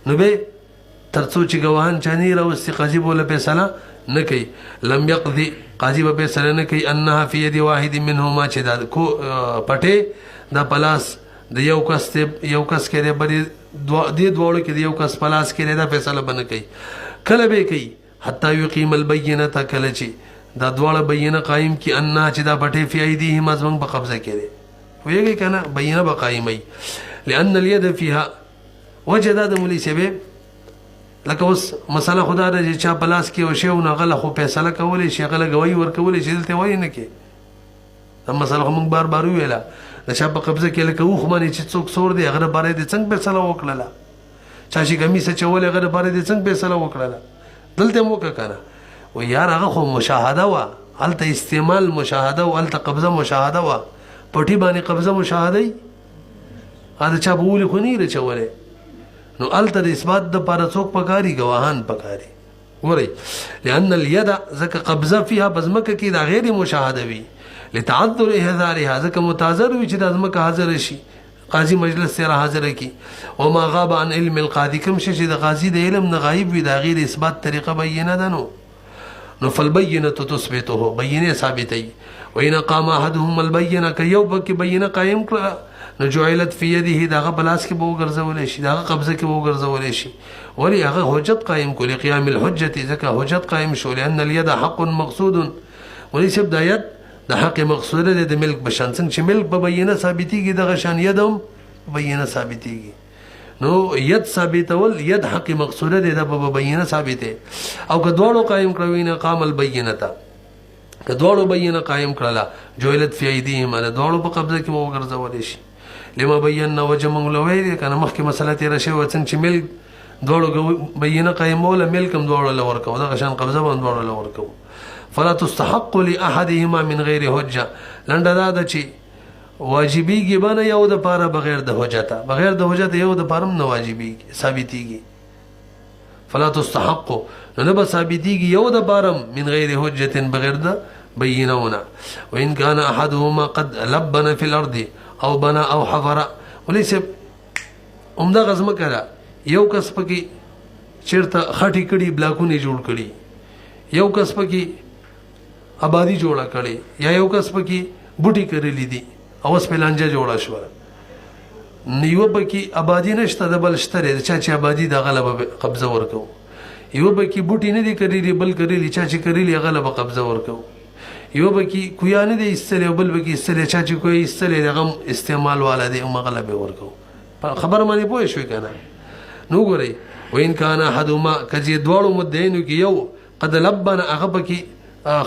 نو به تر څو چې ګواهان چا نه راوستي قاضي به ورله فیصله نه کوي لم یقضي قاضي به فیصله نه کوي انها فی ید واحد منهما چې دا پټې دا پلاس د یو کس کې دی بلې دې دواړو کې د یو کس پلاس کې دی دا فیصله به نه کوي کله به کوي حتی یقیم البینه کله چې دا دواړه بینه قایم کی انها چې دا پټې فی ایدیهما زموږ په قبضه کې دی ویږي که نه بینه به قایموي لأن الید فیها وجه دا د مولوي صاحب لکه اوس مسله خدا ده چې چا پلاس کې او شی او غله خو فیصله کولی شي غله گواهی ورکولی شي دلته وایي نه کې دا مسله خو موږ بار بار وویله د چا په قبضه کې لکه اوښ باندې چې څوک سور دی هغه دپاره یې څنګه فیصله وکړله چا چې کمیس اچولی هغه دپاره یې څنګه فیصله وکړله دلته هم وکړه که نه و یار هغه خو مشاهده وه هلته استعمال مشاهده و هلته قبضه مشاهده وه پټي باندې قبضه مشاهده یي هغه د چا په ولې خو نه یې رچولی نو الته د اثبات د پاره څوک پکاري گواهان پکاري ګورئ لأن اليد ځکه قبضه فيها بزمکه کې دا غیر مشاهده وي لتعذر احضارها ځکه متعذر وي چې د ازمکه حاضر شي قاضي مجلس سره حاضر کی وما غاب عن علم القاضي کوم شي چې د قاضي د علم نه غایب وي دا غیر اثبات طریقه بینه ده نو فالبینه تثبته بینه ثابتي وإن قام احدهم البینه که یو پکې بینه قائم کړه نو جعلت فی یده دغه بلاس کې به وګرځولی شي دغه قبضه کې به وګرځولی شي ولې هغه حجت قایم کو لقیام الحجة ځکه حجت قایم شو لأن الید حق مقصود ولې چې د ید د حق مقصوده ده د ملک بشان څنګه چې ملک په بینه ثابتېږي دغه شان ید هم بینه ثابتېږي نو ید ثابتول ید حق مقصوده ده د په بینه ثابته او که دواړو قایم کړو نه قام البینه که دواړو بینه قایم کړله جعلت فی ایدیهم دواړو په قبضه کې به وګرځولی شي لما بینا وجه موږ لوی کنه مخکې مسله تیره شوې څنګه چې ملک دواړو بینه قایموله ملک هم دواړو له ورکوو دغه شان قبضه به هم دواړو له ورکوو فلا تستحق لاحدهما من غیر حجه لنډه دا ده چې واجبېږي به نه یو دپاره بغیر د حجته بغیر د حجته یو دپاره هم نه واجبېږي ثابتېږي فلا تستحق نو نه به ثابتېږي یو دپاره من غیر حجة بغیر د بینهونه وان کان احدهما قد لبن فی الارض او بنا او حفره وليس عمدغه ځمکه ده یو کس پکې چیرته خټې کړي بلاکونه جوړ کړي یو کس پکې آبادی جوړه کړي یا یو کس پکې بوټي کړلې دي او اوس په لانجه جوړه شوه نیو پکې آبادی نشته د بل شته د چا چې آبادی د غلبه قبضه ورکو یو پکې بوټي نه دي کړلې بل کړلې چا چې کړلې غلبه قبضه ورکو یو بکی کویا نه دی ایستلی او بل بکی ایستلی چا چې کوی ایستلی د غم استعمال والا دی مغله به ورکو خبر باندې پوه شوي که نه نو ګورئ وان کان احدهما که چې دواړو مدعینو کې یو قد لبن هغه پکې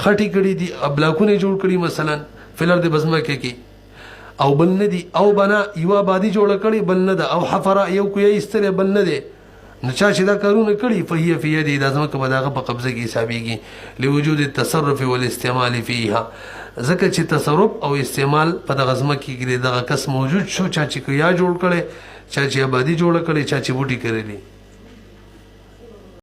خټې کړي دي بلاکونه جوړ کړي مثلا فلر د بزمکه کې او بل نه دي او بنا یو آبادي جوړه کړي بل نه ده او حفره یو کوی ایستلی بل نه دی نو چا چې دا کارونه کړي فهي فی یدی دا ځمکه به د هغه په قبضه کې حسابېږي لوجود التصرف والاستعمال فیها ځکه چې تصرف او استعمال په دغه ځمکې کې دغه کس موجود شو چا چې یا جوړ کړي چا چې آبادي جوړه کړي چا چې بوټي کړي